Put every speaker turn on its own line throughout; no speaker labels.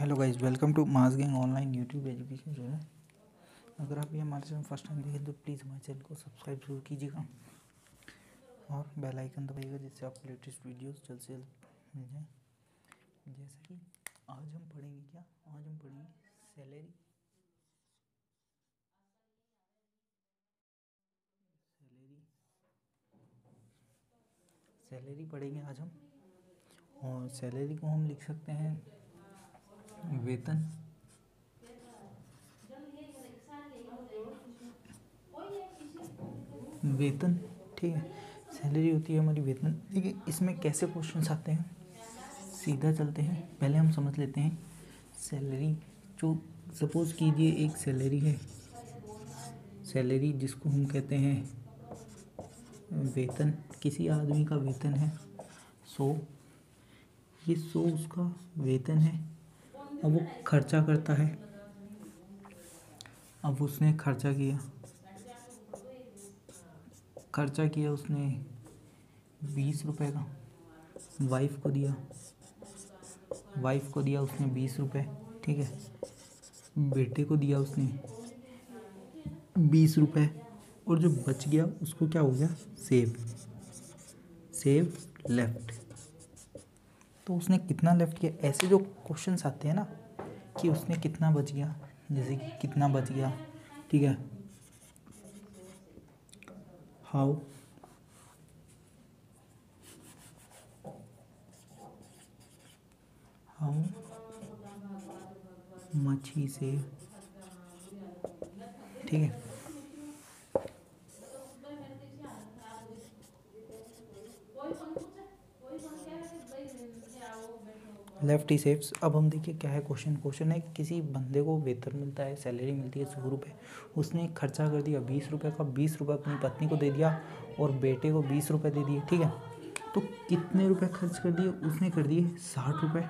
Hello guys, welcome to mass gang online YouTube education channel. अगर आप ये हमारे चैनल फर्स्ट टाइम देखें तो प्लीज़ हमारे चैनल को सब्सक्राइब जरूर कीजिएगा और बेल आइकन दबाइएगा जिससे आपको लेटेस्ट वीडियोस जल्द से जल्द मिल जाए। जैसा कि आज हम पढ़ेंगे आज हम पढ़ेंगे सैलरी पढ़ेंगे आज हम। और सैलरी को हम लिख सकते हैं वेतन। ठीक है, सैलरी होती है हमारी वेतन। देखिए इसमें कैसे क्वेश्चंस आते हैं, सीधा चलते हैं। पहले हम समझ लेते हैं सैलरी। जो सपोज कीजिए एक सैलरी है, सैलरी जिसको हम कहते हैं वेतन। किसी आदमी का वेतन है 100, ये 100 उसका वेतन है। अब वो खर्चा करता है। अब उसने खर्चा किया उसने 20 रुपए का। वाइफ को दिया उसने 20 रुपए, ठीक है। बेटे को दिया उसने 20 रुपए, और जो बच गया उसको क्या हो गया, सेव लेफ्ट। तो उसने कितना लेफ्ट किया, ऐसे जो क्वेश्चंस आते हैं ना कि उसने कितना बच गया, जैसे कि कितना बच गया, ठीक है। हाउ मच ही सेव, ठीक है। लेफ्ट ही सेव्स। अब हम देखिए क्या है क्वेश्चन है, किसी बंदे को वेतन मिलता है, सैलरी मिलती है 100 रुपये। उसने खर्चा कर दिया 20 रुपये का। 20 रुपये अपनी पत्नी को दे दिया और बेटे को 20 रुपये दे दिए, ठीक है। तो कितने रुपए खर्च कर दिए उसने, कर दिए 60 रुपये।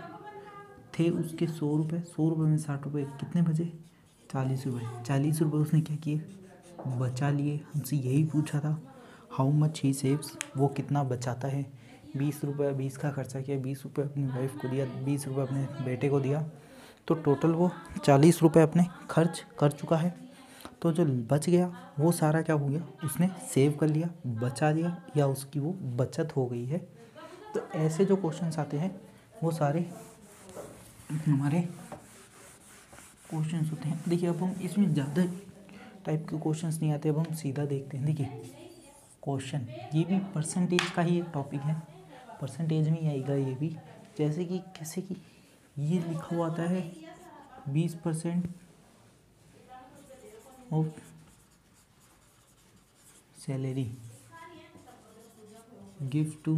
थे उसके 100 रुपये, 100 रुपये में 60 रुपये कितने बचे, 40 रुपये। 40 रुपये उसने क्या किए, बचा लिए। हमसे यही पूछा था हाउ मच ही सेव्स, वो कितना बचाता है। 20 रुपये, 20 का खर्चा किया, 20 रुपये अपनी वाइफ को दिया, 20 रुपये अपने बेटे को दिया, तो टोटल वो 40 रुपये अपने खर्च कर चुका है। तो जो बच गया वो सारा क्या हो गया, उसने सेव कर लिया, बचा लिया, या उसकी वो बचत हो गई है। तो ऐसे जो क्वेश्चंस आते हैं वो सारे हमारे क्वेश्चंस होते हैं। देखिए अब हम इसमें ज़्यादा टाइप के क्वेश्चंस नहीं आते, अब हम सीधा देखते हैं। देखिए क्वेश्चन, ये भी परसेंटेज का ही एक टॉपिक है, परसेंटेज में ही आएगा ये भी। जैसे कि कैसे कि ये लिखा हुआ आता है 20% ऑफ सैलरी गिव टू।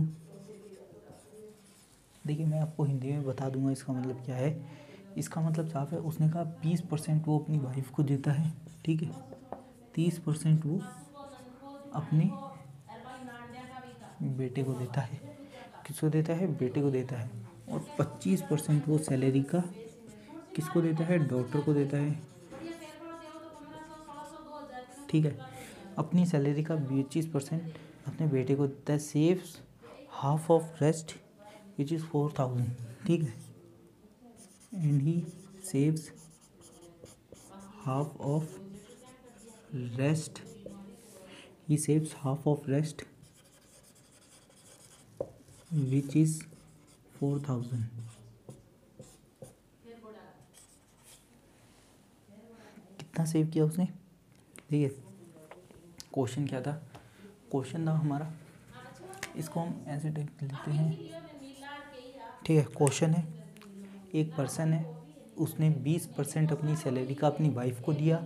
देखिए मैं आपको हिंदी में बता दूंगा इसका मतलब क्या है। इसका मतलब साफ है, उसने कहा 20% वो अपनी वाइफ को देता है, ठीक है। 30% वो अपने बेटे को देता है। किसको देता है, बेटे को देता है। और 25% वो सैलरी का किसको देता है, डॉक्टर को देता है, ठीक है। अपनी सैलरी का 25% अपने बेटे को देता है। Saves half of rest which is 4000, ठीक है। And he saves half of rest, he saves half of rest which is 4000। कितना सेव किया उसने, देखिए क्वेश्चन क्या था, क्वेश्चन था हमारा, इसको हम ऐसे टाइप लेते हैं, ठीक है। क्वेश्चन है, एक पर्सन है, उसने 20% अपनी सैलरी का अपनी वाइफ को दिया,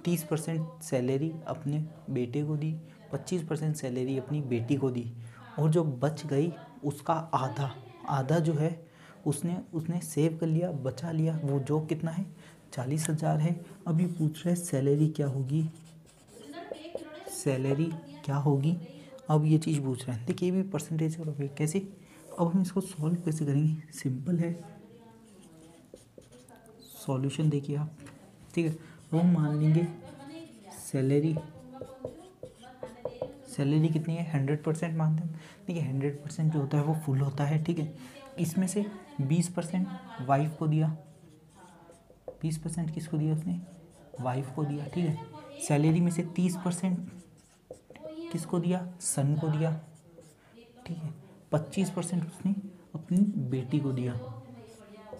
30% सैलरी अपने बेटे को दी, 25% सैलरी अपनी बेटी को दी, और जो बच गई उसका आधा जो है उसने सेव कर लिया, बचा लिया। वो जो कितना है, 40,000 है। अभी पूछ रहे सैलरी क्या होगी, अब ये चीज़ पूछ रहे हैं। देखिए ये भी परसेंटेज का टॉपिक कैसे। अब हम इसको सॉल्व कैसे करेंगे, सिंपल है। सॉल्यूशन देखिए आप, ठीक है। वो मान लेंगे सैलरी कितनी है, 100% मानते हैं। देखिए 100% जो होता है वो फुल होता है, ठीक है। इसमें से 20% वाइफ को दिया, 20% किसको दिया उसने, वाइफ को दिया, ठीक है। सैलरी में से 30% किसको दिया, सन को दिया, ठीक है। 25% उसने अपनी बेटी को दिया,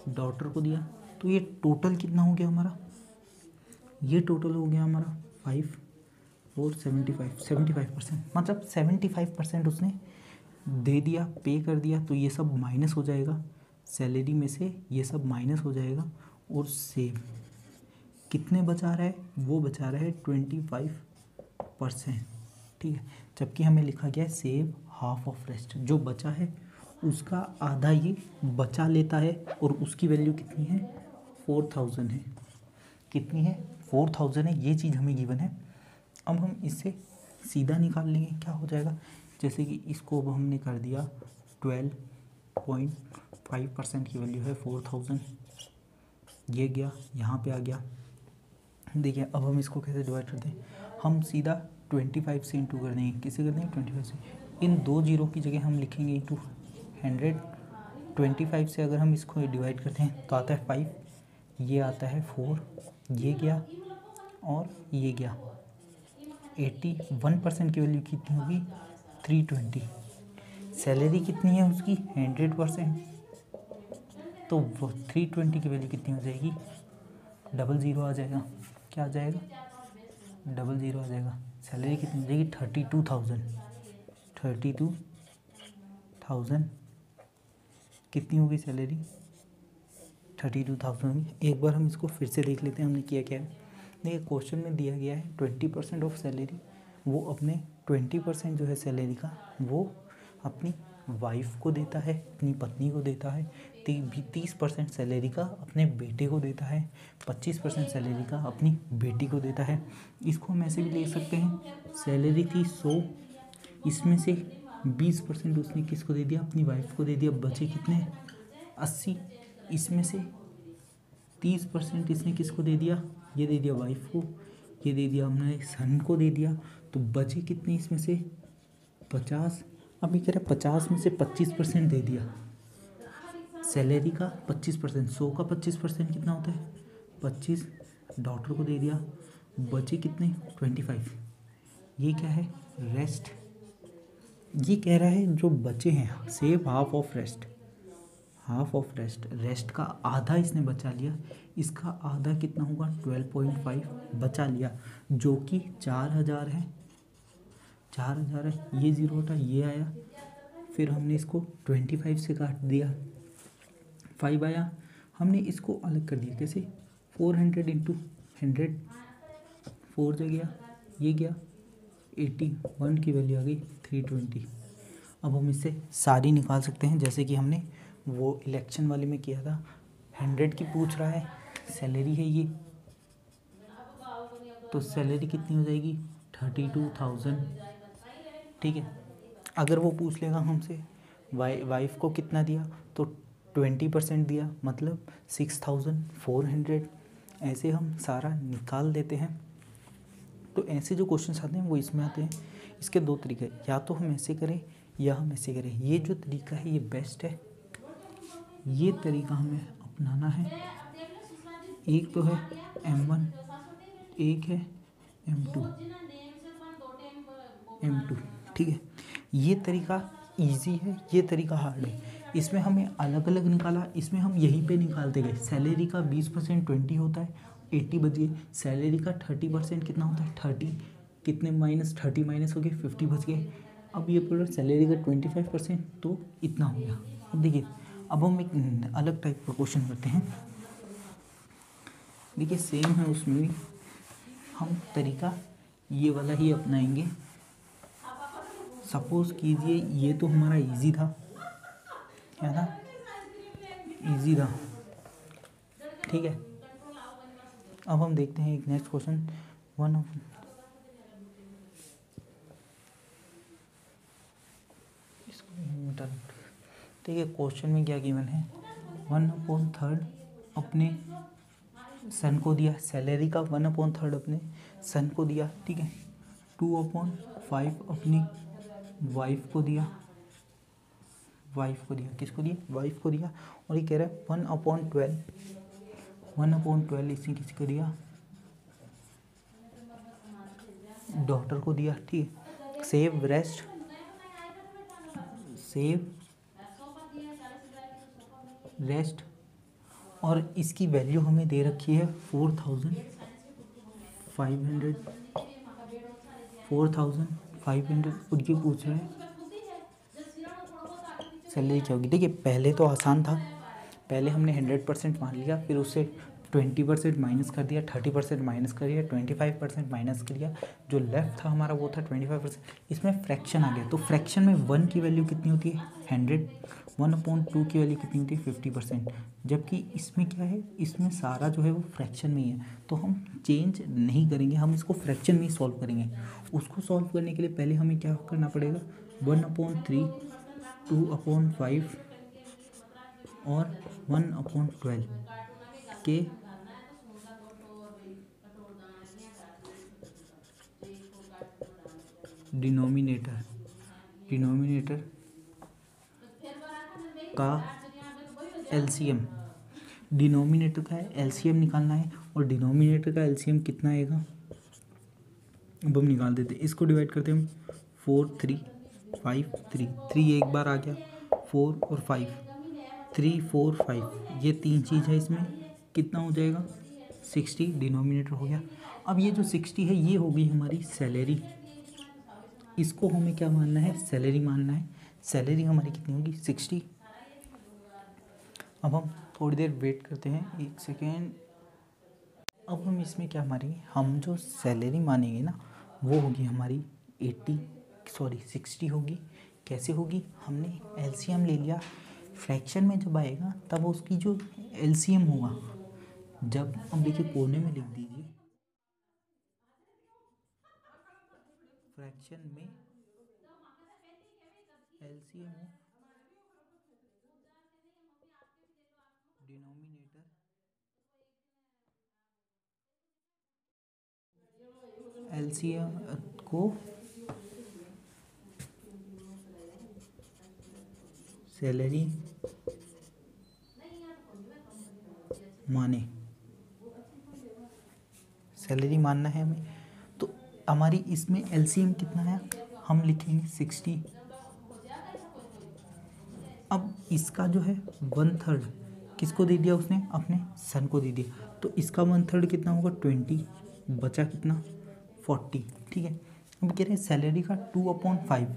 डॉटर को दिया। तो ये टोटल कितना हो गया हमारा, ये टोटल हो गया हमारा 5 और 75%, मतलब 75% उसने दे दिया, पे कर दिया। तो ये सब माइनस हो जाएगा, सैलरी में से ये सब माइनस हो जाएगा, और सेव कितने बचा रहा है, वो बचा रहा है 25%, ठीक है। जबकि हमें लिखा गया है सेव हाफ ऑफ रेस्ट, जो बचा है उसका आधा ये बचा लेता है, और उसकी वैल्यू कितनी है, 4000 है। कितनी है, 4000 है, ये चीज़ हमें गिवन है। अब हम इससे सीधा निकाल लेंगे, क्या हो जाएगा, जैसे कि इसको अब हमने कर दिया 12.5% की वैल्यू है 4000, ये गया यहाँ पे आ गया। देखिए अब हम इसको कैसे डिवाइड करते हैं, हम सीधा 25 से इंटू कर देंगे, किसे कर देंगे, 25 से। इन 2 जीरो की जगह हम लिखेंगे इंटू 100। 25 से अगर हम इसको डिवाइड करते हैं तो आता है 5, ये आता है 4, ये गया और ये गया। 81% की वैल्यू कितनी होगी, 320। सैलरी कितनी है उसकी, 100%, तो वो 320 की वैल्यू कितनी हो जाएगी, 00 आ जाएगा। क्या आ जाएगा, 00 आ जाएगा। सैलरी कितनी हो जाएगी, 32,000। 32,000 कितनी होगी सैलरी, 32,000 होगी। एक बार हम इसको फिर से देख लेते हैं हमने किया क्या है। देखिए क्वेश्चन में दिया गया है 20% ऑफ सैलरी, वो अपने 20% जो है सैलरी का वो अपनी वाइफ को देता है, अपनी पत्नी को देता है। 30% सैलरी का अपने बेटे को देता है, 25% सैलरी का अपनी बेटी को देता है। इसको हम ऐसे भी ले सकते हैं, सैलरी थी 100, इसमें से 20% उसने किसको दे दिया, अपनी वाइफ को दे दिया, बचे कितने, 80। इसमें से 30% इसने किसको दे दिया, ये दे दिया वाइफ को, ये दे दिया हमने सन को दे दिया। तो बचे कितने इसमें से, 50। अब ये कह रहा है 50 में से 25% दे दिया, सैलरी का 25%, 100 का 25% कितना होता है, 25, डॉक्टर को दे दिया, बचे कितने, 25। ये क्या है, रेस्ट। ये कह रहा है जो बचे हैं, save half of rest, half of rest, rest का आधा इसने बचा लिया, इसका आधा कितना होगा, 12.5 बचा लिया, जो कि 4000 है। 4000 है, ये जीरो हटा, ये आया, फिर हमने इसको 25 से काट दिया, 5 आया, हमने इसको अलग कर दिया कैसे, 400 इंटू 100, 4 जो गया, ये गया, 81 की वैल्यू आ गई 320। अब हम इससे सारी निकाल सकते हैं, जैसे कि हमने वो इलेक्शन वाले में किया था। 100 की पूछ रहा है, सैलरी है ये, तो सैलरी कितनी हो जाएगी, 32,000, ठीक है। अगर वो पूछ लेगा हमसे वाइफ को कितना दिया, तो 20% दिया, मतलब 6,400। ऐसे हम सारा निकाल देते हैं। तो ऐसे जो क्वेश्चन आते हैं वो इसमें आते हैं। इसके 2 तरीके, या तो हम ऐसे करें या हम ऐसे करें। ये जो तरीका है ये बेस्ट है, ये तरीका हमें अपनाना है। एक तो है M1, एक है M2, ठीक है। ये तरीका इजी है, ये तरीका हार्ड है। इसमें हमें अलग अलग निकाला, इसमें हम यहीं पे निकालते गए। सैलरी का 20% 20 होता है, 80 बच गए। सैलरी का 30% कितना होता है, 30, कितने माइनस 30 माइनस हो गए, 50 बच गए। अब ये पूरा सैलरी का 25%, तो इतना हो गया। अब देखिए, अब हम एक अलग टाइप का क्वेश्चन करते हैं। देखिए सेम है, उसमें भी हम तरीका ये वाला ही अपनाएंगे। सपोज कीजिए ये तो हमारा इजी था, क्या था, इजी था, ठीक है। अब हम देखते हैं एक नेक्स्ट क्वेश्चन। ठीक है, क्वेश्चन में क्या गिवन है, 1/3 अपने सन को दिया, सैलरी का 1/3 अपने सन को दिया, ठीक है। 2/5 अपनी वाइफ को दिया, किसको दिया, वाइफ को दिया। और ये कह रहा है 1/12 1/12 इसने किसी को दिया, डॉटर को दिया, ठीक है। सेव रेस्ट, सेव रेस्ट, और इसकी वैल्यू हमें दे रखी है 4500, 4500 उनकी पूछ रहे हैं सैलरी क्या होगी। देखिए पहले तो आसान था, पहले हमने 100% मान लिया, फिर उससे 20% माइनस कर दिया, 30% माइनस कर दिया, 25% माइनस कर दिया, जो लेफ्ट था हमारा वो था 25%। इसमें फ्रैक्शन आ गया, तो फ्रैक्शन में 1 की वैल्यू कितनी होती है 100, 1/2 की वैल्यू कितनी होती है 50%। जबकि इसमें क्या है, इसमें सारा जो है वो फ्रैक्शन में ही है, तो हम चेंज नहीं करेंगे, हम इसको फ्रैक्शन में ही सॉल्व करेंगे। उसको सॉल्व करने के लिए पहले हमें क्या करना पड़ेगा, 1/3, 2/5 और 1/12 के डिनोमिनेटर का एलसीएम, डिनोमिनेटर का एलसीएम निकालना है, और डिनोमिनेटर का एलसीएम कितना आएगा अब हम निकाल देते हैं। इसको डिवाइड करते हैं हम 4 3 5 3, 3 एक बार आ गया, 4 और 5, 3 4 5, ये 3 चीज़ है, इसमें कितना हो जाएगा 60 डिनोमिनेटर हो गया। अब ये जो 60 है ये होगी हमारी सैलरी, इसको हमें क्या मानना है, सैलरी मानना है। सैलरी हमारी कितनी होगी 60। अब हम थोड़ी देर वेट करते हैं, 1 सेकेंड। अब हम इसमें क्या मारेंगे, हम जो सैलरी मानेंगे ना वो होगी हमारी 60 होगी। कैसे होगी, हमने एलसीएम ले लिया, फ्रैक्शन में जब आएगा तब उसकी जो एलसीएम होगा, जब हम देखिए कोने में लिख दीजिए, फ्रैक्शन में एलसीएम हो डिनोमिनेटर एलसीएम को सैलरी माने, सैलरी मानना है हमें। तो हमारी इसमें एलसीएम कितना है, हम लिखेंगे 60। अब इसका जो है 1/3 किसको दे दिया उसने, अपने सन को दे दिया, तो इसका 1/3 कितना होगा 20, बचा कितना 40, ठीक है। अब कह रहे हैं सैलरी का 2/5,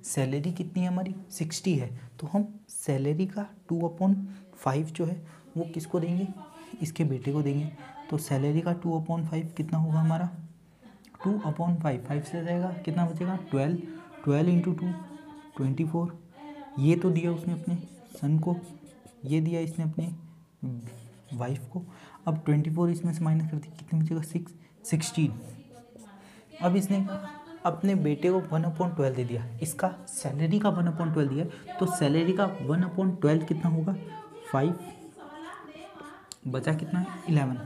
सैलरी कितनी है हमारी 60 है, तो हम सैलरी का 2/5 जो है वो किसको देंगे, इसके बेटे को देंगे। तो सैलरी का 2/5 कितना होगा हमारा 2/5, 5 से जाएगा कितना बचेगा 12, 12 × 2 24। ये तो दिया उसने अपने सन को, ये दिया इसने अपने वाइफ को। अब 24 इसमें से माइनस कर दी, कितने बचेगा 16। अब इसने अपने बेटे को 1/12 दे दिया, इसका सैलरी का 1/12 दिया, तो सैलरी का 1/12 कितना होगा 5, बचा कितना है 11,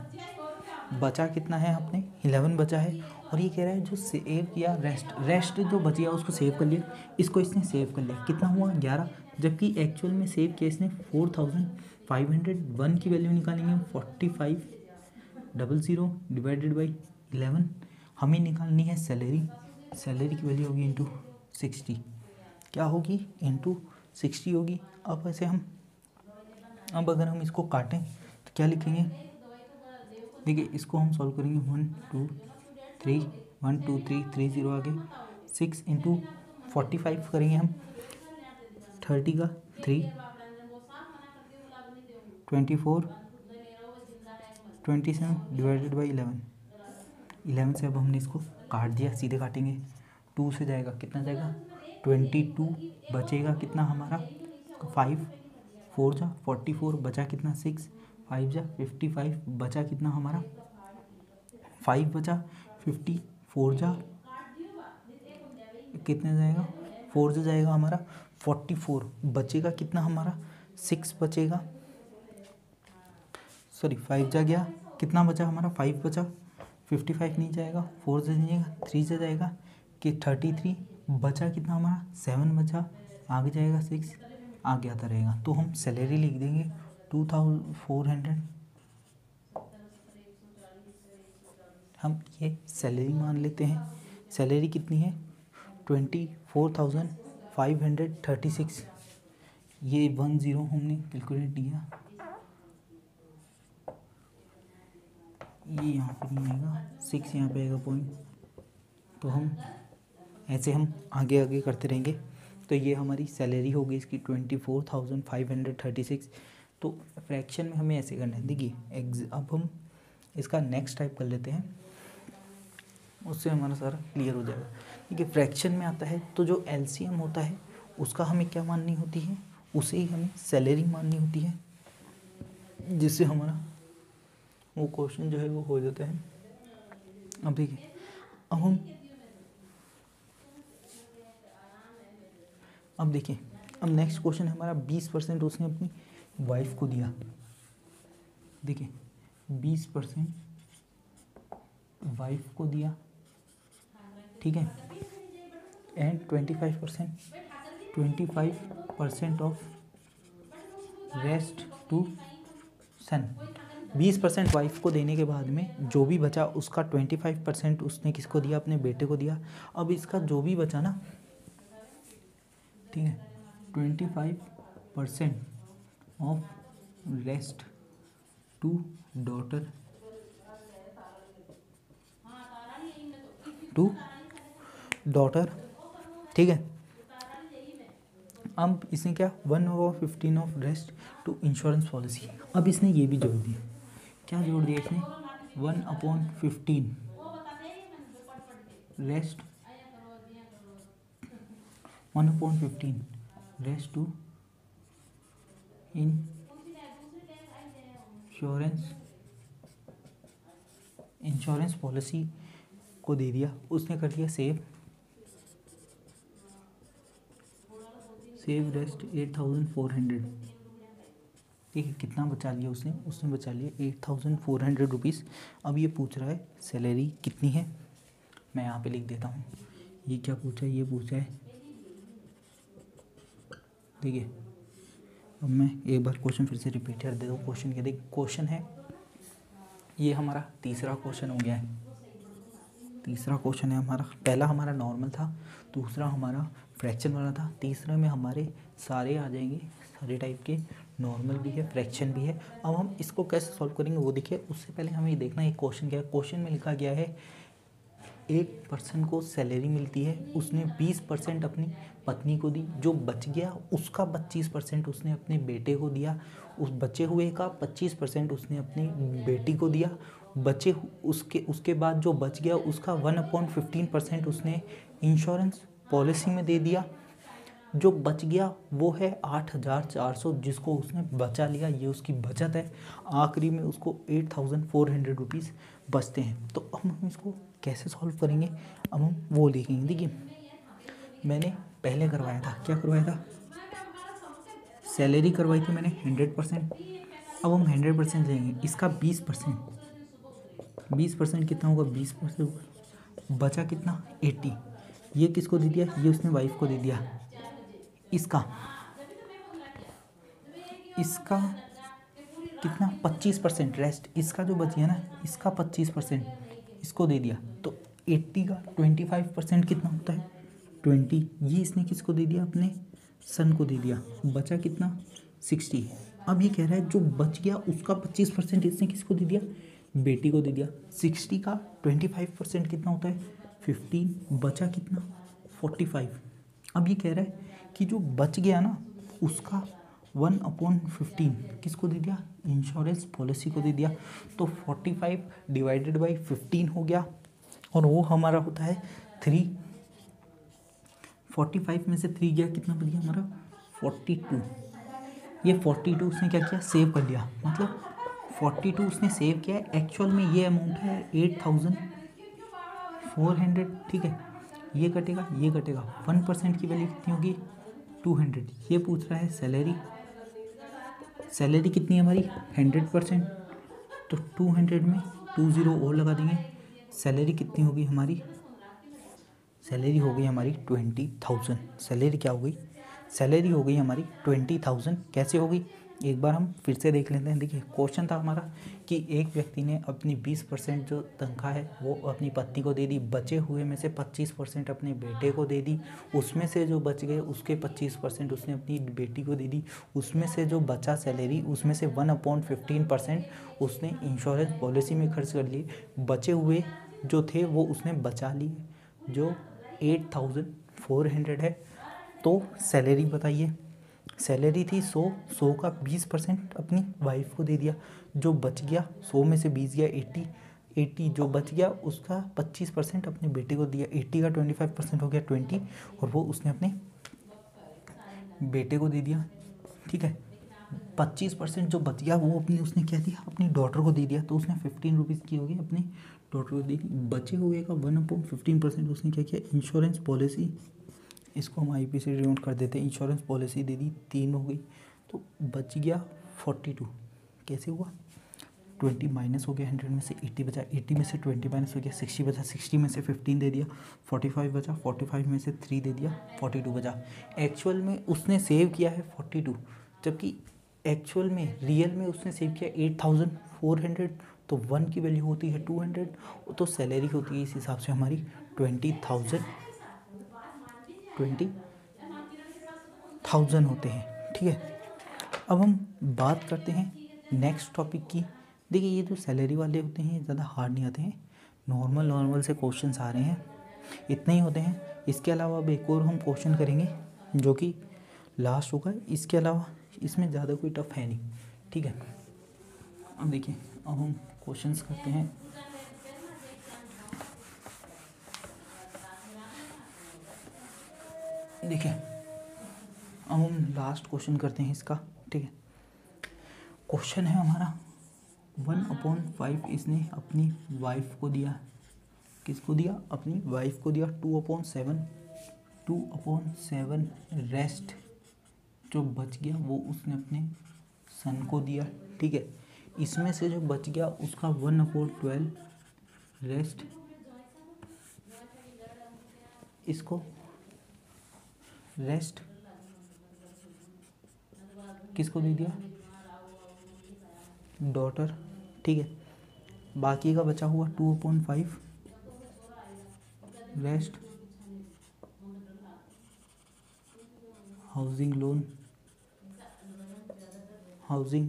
बचा कितना है अपने 11 बचा है। और ये कह रहा है जो सेव किया रेस्ट जो बच गया उसको सेव कर लिया, इसको इसने सेव कर लिया, कितना हुआ 11, जबकि एक्चुअल में सेव किया इसने 4500। की वैल्यू निकालेंगे 4500 डिवाइडेड बाई 11, हमें निकालनी है सैलरी, सैलरी की वैल्यू होगी इंटू 60, क्या होगी इंटू 60 होगी। अब ऐसे हम, अब अगर हम इसको काटें तो क्या लिखेंगे, देखिए इसको हम सॉल्व करेंगे 1 2 3 1 2 3 3 0 आगे 6 × 45 करेंगे हम, 30 का 3 24 27 डिवाइडेड बाई 11 से अब हमने इसको काट दिया, सीधे काटेंगे, 2 से जाएगा कितना जाएगा 22, बचेगा कितना हमारा 5, 4 जा 44, बचा कितना 6, 5 जा 55, बचा कितना हमारा 5, बचा 50, 4 जा कितने जाएगा 4 से जाएगा हमारा 44, बचेगा कितना हमारा 6 बचेगा, सॉरी 5 जा गया, कितना बचा हमारा 5 बचा, 55 नहीं जाएगा, 4 से जाएगा 3 से जाएगा कि 33, बचा कितना हमारा 7 बचा, आगे जाएगा 6, आगे आता रहेगा। तो हम सैलरी लिख देंगे 2400 हम ये सैलरी मान लेते हैं। सैलरी कितनी है 24,536। ये 10 हमने कैलकुलेट दिया, ये यहाँ पे नहीं आएगा, 6 यहाँ पे आएगा पॉइंट। तो हम ऐसे हम आगे आगे करते रहेंगे। तो ये हमारी सैलरी होगी इसकी 24,536। तो फ्रैक्शन में हमें ऐसे करना है। देखिए अब हम इसका नेक्स्ट टाइप कर लेते हैं, उससे हमारा सारा क्लियर हो जाएगा। देखिए फ्रैक्शन में आता है तो जो एलसीएम होता है उसका हमें क्या माननी होती है, उसे ही हमें सैलरी माननी होती है, जिससे हमारा वो क्वेश्चन जो है वो हो जाता है। अब देखिए अब नेक्स्ट क्वेश्चन है हमारा 20% उसने अपनी वाइफ को दिया। देखिए 20% वाइफ को दिया, ठीक है, and 25% of rest to son. 20% wife को देने के बाद में जो भी बचा उसका 25% उसने किसको दिया, अपने बेटे को दिया। अब इसका जो भी बचा ना, ठीक है, 25% ऑफ रेस्ट टू डॉटर, ठीक है। अब इसने क्या 1/15 of rest to insurance policy. अब इसने ये भी जोड़ दिया, क्या जोड़ दिया इसने 1/15 rest 1/15 rest to insurance policy को दे दिया। उसने कर दिया सेव रेस्ट 8,400, ठीक है। कितना बचा लिया उसने बचा लिया 8,400 रुपीज़। अब ये पूछ रहा है सैलरी कितनी है, मैं यहाँ पे लिख देता हूँ। ये क्या पूछा है, ये पूछा है, ठीक है। अब मैं एक बार क्वेश्चन फिर से रिपीट कर देता हूँ। क्वेश्चन क्या, देख क्वेश्चन है, ये हमारा तीसरा क्वेश्चन हो गया है। तीसरा क्वेश्चन है हमारा, पहला हमारा नॉर्मल था, दूसरा हमारा फ्रैक्शन वाला था, तीसरे में हमारे सारे आ जाएंगे, सारे टाइप के, नॉर्मल भी है, फ्रैक्शन भी है। अब हम इसको कैसे सॉल्व करेंगे वो देखिए। उससे पहले हमें ये देखना है क्वेश्चन क्या है। क्वेश्चन में लिखा गया है एक पर्सन को सैलरी मिलती है, उसने 20% अपनी पत्नी को दी, जो बच गया उसका 25% उसने अपने बेटे को दिया, उस बचे हुए का 25% उसने अपनी बेटी को दिया, बचे उसके बाद जो बच गया उसका 1/15% उसने इंश्योरेंस पॉलिसी में दे दिया। जो बच गया वो है 8,400, जिसको उसने बचा लिया, ये उसकी बचत है। आखिरी में उसको 8,400 रुपीज़ बचते हैं। तो अब हम इसको कैसे सॉल्व करेंगे, अब हम वो देखेंगे। देखिए मैंने पहले करवाया था, क्या करवाया था, सैलरी करवाई थी मैंने 100%। अब हम 100% लेंगे, इसका 20% कितना होगा, 20% बचा कितना 80। ये किसको दे दिया, ये उसने वाइफ को दे दिया। इसका कितना 25% रेस्ट, इसका जो बच गया ना, इसका 25% इसको दे दिया। तो 80 का 25% कितना होता है 20। ये इसने किसको दे दिया, अपने सन को दे दिया। बचा कितना 60। अब ये कह रहा है जो बच गया उसका 25% इसने किसको दे दिया, बेटी को दे दिया। 60 का 25% कितना होता है 15, बचा कितना 45। अब ये कह रहा है कि जो बच गया ना उसका 1/15 किसको दे दिया, इंश्योरेंस पॉलिसी को दे दिया। तो 45 डिवाइडेड बाई 15 हो गया, और वो हमारा होता है 3। 45 में से 3 गया, कितना बच गया हमारा 42। ये 42 उसने क्या किया, सेव कर लिया, मतलब 42 उसने सेव किया है। एक्चुअल में ये अमाउंट है 8,400, ठीक है। ये कटेगा 1% की वैल्यू कितनी होगी 200। ये पूछ रहा है सैलरी कितनी है हमारी 100%, तो 200 में 20 और लगा देंगे। सैलरी कितनी होगी हमारी, सैलरी हो गई हमारी 20,000। सैलरी क्या हो गई, सैलरी हो गई हमारी 20,000। कैसे हो गई, एक बार हम फिर से देख लेते हैं। देखिए क्वेश्चन था हमारा कि एक व्यक्ति ने अपनी 20% जो तनख्वाह है वो अपनी पत्नी को दे दी, बचे हुए में से 25% अपने बेटे को दे दी, उसमें से जो बच गए उसके 25% उसने अपनी बेटी को दे दी, उसमें से जो बचा सैलरी उसमें से 1/15% उसने इंश्योरेंस पॉलिसी में खर्च कर लिए, बचे हुए जो थे वो उसने बचा लिए, जो 8400 है। तो सैलरी बताइए, सैलरी थी 100 का 20% अपनी वाइफ को दे दिया, जो बच गया 100 में से 20 गया 80 जो बच गया उसका 25% अपने बेटे को दिया, 80 का 25% हो गया 20 और वो उसने अपने बेटे को दे दिया। ठीक है, 25% जो बच गया वो अपनी उसने क्या दिया, अपनी डॉटर को दे दिया, तो उसने 15 रुपीज़ की होगी अपनी डॉटर को दे दी। बचे हुए का 1/15% उसने क्या किया, इंश्योरेंस पॉलिसी, इसको हम IP से डिनोट कर देते हैं, इंश्योरेंस पॉलिसी दे दी, 3 हो गई, तो बच गया 42। कैसे हुआ, 20 माइनस हो गया 100 में से 80 बचा, 80 में से 20 माइनस हो गया 60 बचा, 60 में से 15 दे दिया 45 बचा, 45 में से 3 दे दिया 42 बचा। एक्चुअल में उसने सेव किया है 42, जबकि एक्चुअल में रियल में उसने सेव किया 8400, तो 1 की वैल्यू होती है 200, तो सैलरी होती है इस हिसाब से हमारी 20,000 होते हैं। ठीक है, अब हम बात करते हैं नेक्स्ट टॉपिक की। देखिए ये जो सैलरी वाले होते हैं ये ज़्यादा हार्ड नहीं आते हैं, नॉर्मल से क्वेश्चंस आ रहे हैं, इतने ही होते हैं। इसके अलावा अब एक और हम क्वेश्चन करेंगे जो कि लास्ट होगा, इसके अलावा इसमें ज़्यादा कोई टफ है नहीं। ठीक है, अब देखिए अब हम क्वेश्चंस करते हैं। देखिए अब हम लास्ट क्वेश्चन करते हैं इसका। ठीक है, क्वेश्चन है हमारा 1/5 इसने अपनी वाइफ को दिया, किसको दिया, अपनी वाइफ को दिया। 2/7 रेस्ट जो बच गया वो उसने अपने सन को दिया। ठीक है, इसमें से जो बच गया उसका 1/12 रेस्ट इसको रेस्ट किसको दे दिया, डॉटर। ठीक है, बाकी का बचा हुआ 2/5 रेस्ट हाउसिंग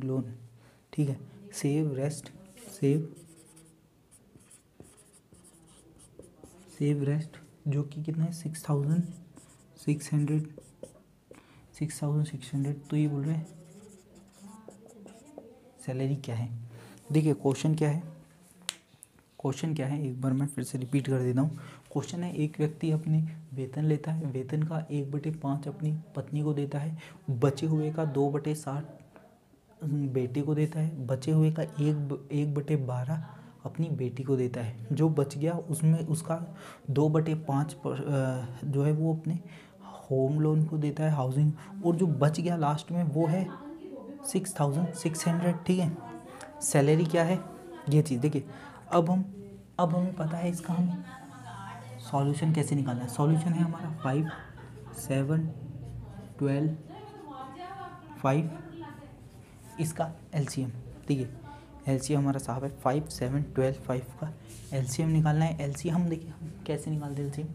लोन। ठीक है, सेव रेस्ट जो कि कितना है 6,600। तो ये बोल रहे हैं सैलरी क्या है। देखिए क्वेश्चन क्या है एक बार मैं फिर से रिपीट कर देता हूँ। क्वेश्चन है, एक व्यक्ति अपने वेतन लेता है, वेतन का 1/5 अपनी पत्नी को देता है, बचे हुए का 2/60 बेटे को देता है, बचे हुए का 1/12 अपनी बेटी को देता है, जो बच गया उसमें उसका 2/5 जो है वो अपने होम लोन को देता है, हाउसिंग, और जो बच गया लास्ट में वो है 6,600। ठीक है, सैलरी क्या है ये चीज़। देखिए अब हमें पता है इसका हमें सॉल्यूशन कैसे निकालना है। सॉल्यूशन है हमारा 5 7 12 5, इसका LCM। देखिए LCM हमारा साहब है 5 7 12 5 का LCM निकालना है। LCM देखिए हम कैसे निकालते हैं LCM।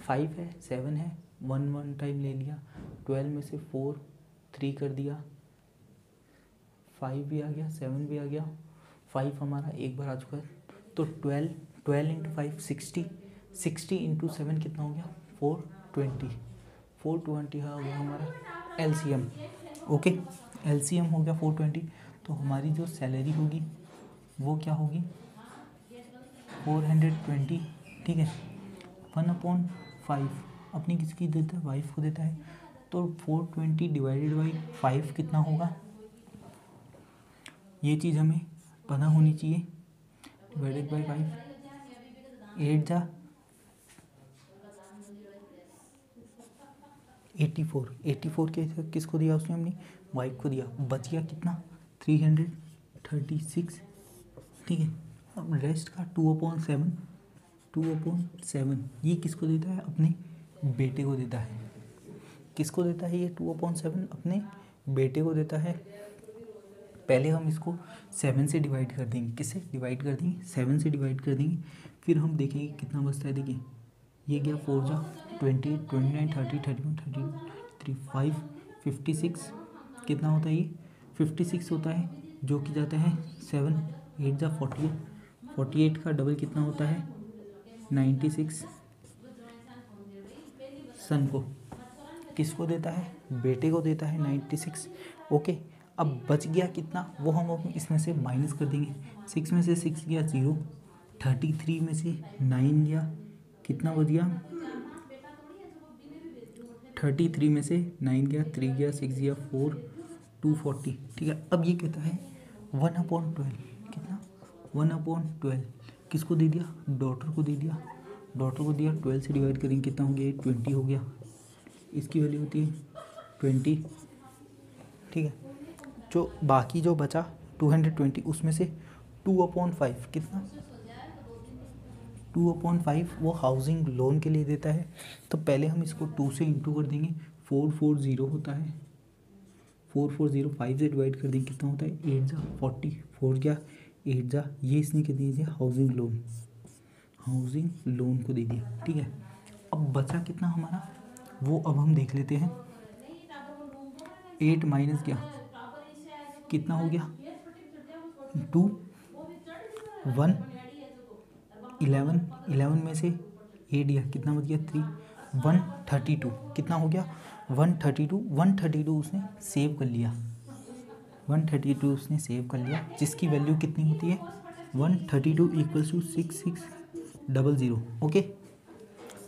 5 है 7 है 1 टाइम ले लिया, 12 में से 4 3 कर दिया, 5 भी आ गया 7 भी आ गया, 5 हमारा एक बार आ चुका है, तो 12 इंटू 5 60 इंटू 7 कितना हो गया 420 हो गया हमारा LCM। ओके, LCM हो गया 420, तो हमारी जो सैलरी होगी वो क्या होगी 420। ठीक है, 1/5 अपनी किसकी देता है, वाइफ को देता है, तो 420 डिवाइडेड बाई 5 कितना होगा, ये चीज़ हमें पता होनी चाहिए। डिवाइडेड बाई 5 8 जा 84 के किसको दिया उसने, अपनी वाइफ को दिया, बच गया कितना 336। ठीक है, अब रेस्ट का 2/7 ये किसको देता है, अपने बेटे को देता है। किसको देता है ये 2/7 अपने बेटे को देता है। पहले हम इसको 7 से डिवाइड कर देंगे। किससे डिवाइड कर देंगे? 7 से डिवाइड कर देंगे। फिर हम देखेंगे कितना बचता है। देखिए ये गया 4 जा 20, 29, 30, 31, 32, 5, 56 कितना होता है? ये 56 होता है, जो कि जाता है 7, 8 जा 48, 48 का डबल कितना होता है? 96। सन को किसको देता है? बेटे को देता है 96। ओके, अब बच गया कितना वो हम इसमें से माइनस कर देंगे। 6 में से 6 गया 0, 33 में से 9 गया कितना बच गया? 33 में से 9 गया, 3 गया, 6 गया 4, 240। ठीक है, अब ये कहता है 1/12 कितना? 1/12 किसको दे दिया? डॉटर को दे दिया। डॉटर को दिया 12 से डिवाइड करेंगे कितना हो गया? 20 हो गया। इसकी वैल्यू होती है 20। ठीक है, जो बाकी जो बचा 220 उसमें से 2/5 कितना? 2/5 वो हाउसिंग लोन के लिए देता है। तो पहले हम इसको 2 से इंटू कर देंगे। 440 होता है, 440 5 से डिवाइड कर देंगे कितना होता है? 8 जा 40, 4 गया 8 जा, ये इसने कह दीजिए हाउसिंग लोन, हाउसिंग लोन को दे दिया। ठीक है, अब बचा कितना हमारा वो अब हम देख लेते हैं। 8 माइनस क्या कितना हो गया? 2, 1, 11, 11 में से 8 गया कितना बच गया? 3, 132 कितना हो गया? 132 उसने सेव कर लिया। 132 उसने सेव कर लिया, जिसकी वैल्यू कितनी होती है? 132 = 6600। ओके,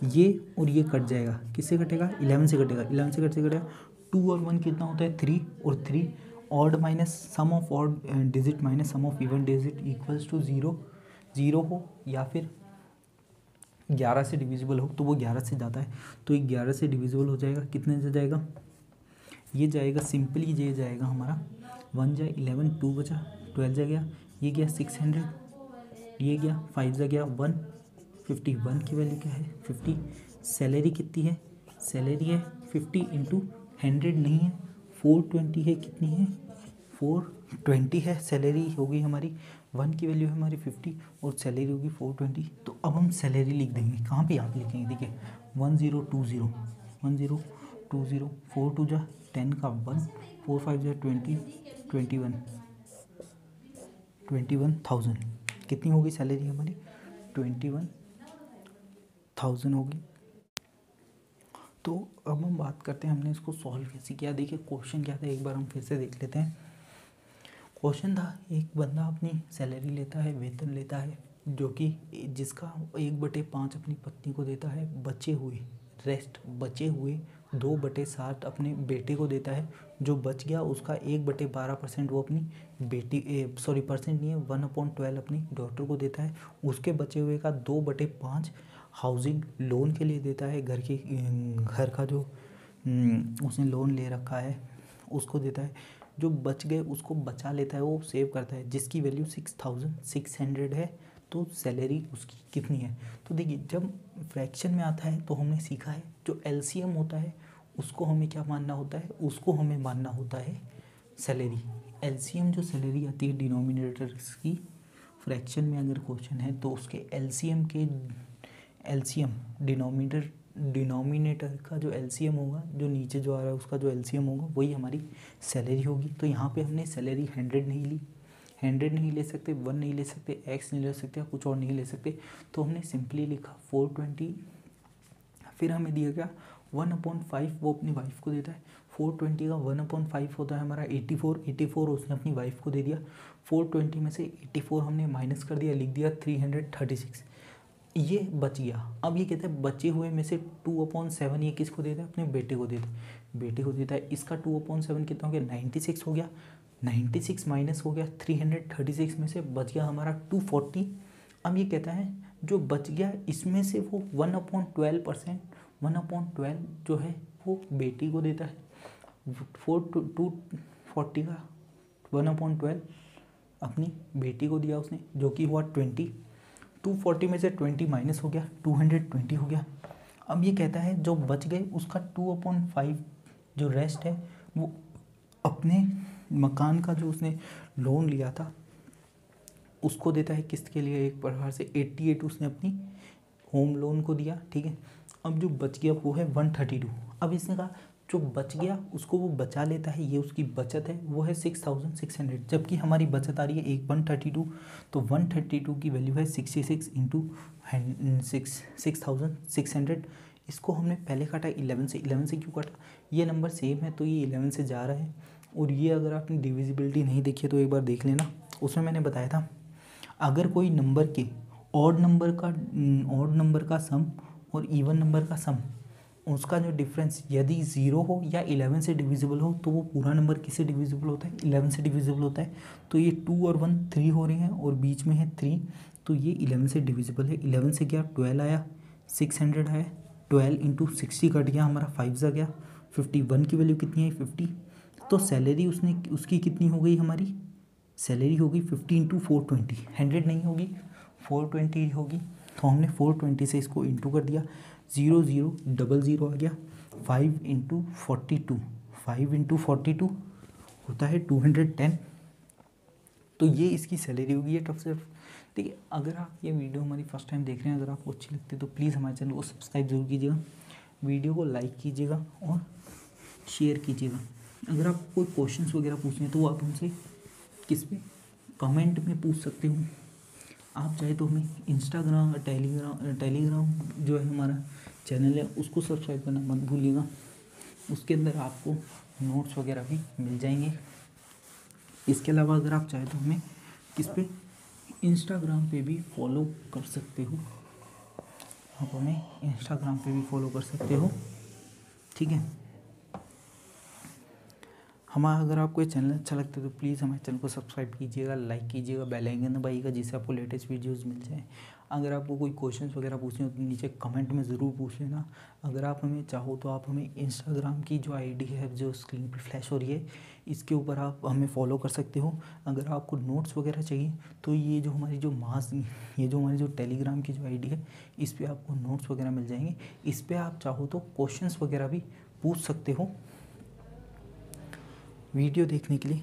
ये और ये कट जाएगा। किससे कटेगा? 11 से कटेगा। 11 से कटेगा 2 और 1 कितना होता है? 3 और 3 odd minus sum of odd digit minus sum of even digit = 0। 0 हो या फिर 11 से डिविजिबल हो, तो वो 11 से जाता है, तो ये 11 से डिविजिबल हो जाएगा। कितने से जाएगा? ये जाएगा सिंपली, ये जाएगा हमारा 1 जा 11, 2 बचा 12 जा गया, ये गया 600, ये गया 5 जा गया 150। 1 की वैल्यू क्या है? 50। सैलरी कितनी है? सैलरी है 50 × 100 नहीं है, 420 है। कितनी है? 420 है। सैलरी होगी हमारी, 1 की वैल्यू है हमारी 50 और सैलरी होगी 420। तो अब हम सैलरी लिख देंगे। कहाँ पे? यहाँ पे लिखेंगे। देखिए 1020, 1020, 4 2 जा 10 का 1, 4 5 जा 20, 21,000 कितनी होगी सैलरी हमारी? 21,000 होगी। तो अब हम बात करते हैं हमने इसको सॉल्व कैसे किया। देखिए क्वेश्चन क्या था, एक बार हम फिर से देख लेते हैं। क्वेश्चन था, एक बंदा अपनी सैलरी लेता है, वेतन लेता है, जो कि जिसका 1/5 अपनी पत्नी को देता है, बचे हुए 2/7 अपने बेटे को देता है। जो बच गया उसका 1/12% वो अपनी बेटी परसेंट नहीं है, 1/12 अपनी डॉटर को देता है। उसके बचे हुए का 2/5 हाउसिंग लोन के लिए देता है। घर का जो उसने लोन ले रखा है उसको देता है। जो बच गए उसको बचा लेता है, वो सेव करता है, जिसकी वैल्यू 6600 है। तो सैलरी उसकी कितनी है? तो देखिए जब फ्रैक्शन में आता है तो हमने सीखा है जो एलसीएम होता है उसको हमें क्या मानना होता है? उसको हमें मानना होता है सैलरी। एलसीएम जो सैलरी आती है डिनोमिनेटर की, फ्रैक्शन में अगर क्वेश्चन है तो उसके एलसीएम डिनोमिनेटर का जो एलसीएम होगा, जो नीचे जो आ रहा है उसका जो एलसीएम होगा, वही हमारी सैलरी होगी। तो यहाँ पे हमने सैलरी 100 नहीं ली, 100 नहीं ले सकते, 1 नहीं ले सकते, x नहीं ले सकते, कुछ और नहीं ले सकते, तो हमने सिंपली लिखा 420। फिर हमें दिया गया 1/5 वो अपनी वाइफ को देता है। 420 का 1/5 होता है हमारा 84 उसने अपनी वाइफ को दे दिया। 420 में से 84 हमने माइनस कर दिया, लिख दिया 336, ये बच गया। अब ये कहते हैं बचे हुए में से 2/7 ये किसको देता है? अपने बेटे को देता है, बेटे को देता है। इसका 2/7 कितना हो गया? 96 हो गया। 96 माइनस हो गया 336 में से बच गया हमारा 240। अब ये कहता है जो बच गया इसमें से वो 1/12% 1/12 जो है वो बेटी को देता है। 240 का 1/12 अपनी बेटी को दिया उसने, जो कि हुआ 20। 240 में से 20 माइनस हो गया, 220 हो गया। अब ये कहता है जो बच गए उसका 2/5 जो रेस्ट है वो अपने मकान का जो उसने लोन लिया था उसको देता है किस्त के लिए, एक प्रकार से 88 उसने अपनी होम लोन को दिया, ठीक है। अब जो बच गया वो है 132। अब इसने कहा जो बच गया उसको वो बचा लेता है, ये उसकी बचत है, वो है 6600, जबकि हमारी बचत आ रही है 132। तो 132 की वैल्यू है 66 इंटू 6600। इसको हमने पहले काटा 11 से। 11 से क्यों काटा, ये नंबर सेम है तो ये 11 से जा रहा है। और ये अगर आपने डिविजिबिलिटी नहीं देखी तो एक बार देख लेना, उसमें मैंने बताया था अगर कोई नंबर के ऑड नंबर का सम और इवन नंबर का सम, उसका जो डिफरेंस यदि 0 हो या 11 से डिविजिबल हो तो वो पूरा नंबर किससे डिविजिबल होता है, 11 से डिविजिबल होता है। तो ये 2 और 1 3 हो रहे हैं और बीच में है 3, तो ये 11 से डिविजिबल है। 11 से क्या 12 आया, 600 आया, 12 इंटू 60 कट गया हमारा 5 सा गया, 51 की वैल्यू कितनी आई 50। तो सैलरी उसकी कितनी हो गई, हमारी सैलरी होगी 50 इंटू 420, 100 नहीं होगी 420 होगी। तो हमने 420 से इसको इंटू कर दिया, 0000 आ गया। 5 इंटू 42, 5 इंटू 42 होता है 210। तो ये इसकी सैलरी होगी। ये टफ से देखिए, अगर आप ये वीडियो हमारी फर्स्ट टाइम देख रहे हैं, अगर आपको अच्छी लगती है तो प्लीज़ हमारे चैनल को सब्सक्राइब जरूर कीजिएगा, वीडियो को लाइक कीजिएगा और शेयर कीजिएगा। अगर आप कोई क्वेश्चंस वगैरह पूछने तो वो आप हमसे किस पे कमेंट में पूछ सकते हो। आप चाहे तो हमें इंस्टाग्राम टेलीग्राम जो है हमारा चैनल है उसको सब्सक्राइब करना मत भूलिएगा, उसके अंदर आपको नोट्स वगैरह भी मिल जाएंगे। इसके अलावा अगर आप चाहे तो हमें किस पे इंस्टाग्राम पे भी फॉलो कर सकते हो, आप हमें इंस्टाग्राम पे भी फॉलो कर सकते हो, ठीक है। हमारा अगर आपको ये चैनल अच्छा लगता है तो प्लीज़ हमारे चैनल को सब्सक्राइब कीजिएगा, लाइक कीजिएगा, बेल आइकन दबाइएगा जिससे आपको लेटेस्ट वीडियोस मिल जाए। अगर आपको कोई क्वेश्चंस वगैरह पूछने हो तो नीचे कमेंट में ज़रूर पूछ लेना। अगर आप हमें चाहो तो आप हमें इंस्टाग्राम की जो आईडी है जो स्क्रीन पर फ्लैश हो रही है इसके ऊपर आप हमें फॉलो कर सकते हो। अगर आपको नोट्स वगैरह चाहिए तो ये जो हमारी जो टेलीग्राम की जो आईडी है इस पर आपको नोट्स वगैरह मिल जाएंगे। इस पर आप चाहो तो क्वेश्चंस वगैरह भी पूछ सकते हो। वीडियो देखने के लिए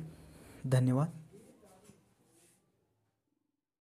धन्यवाद।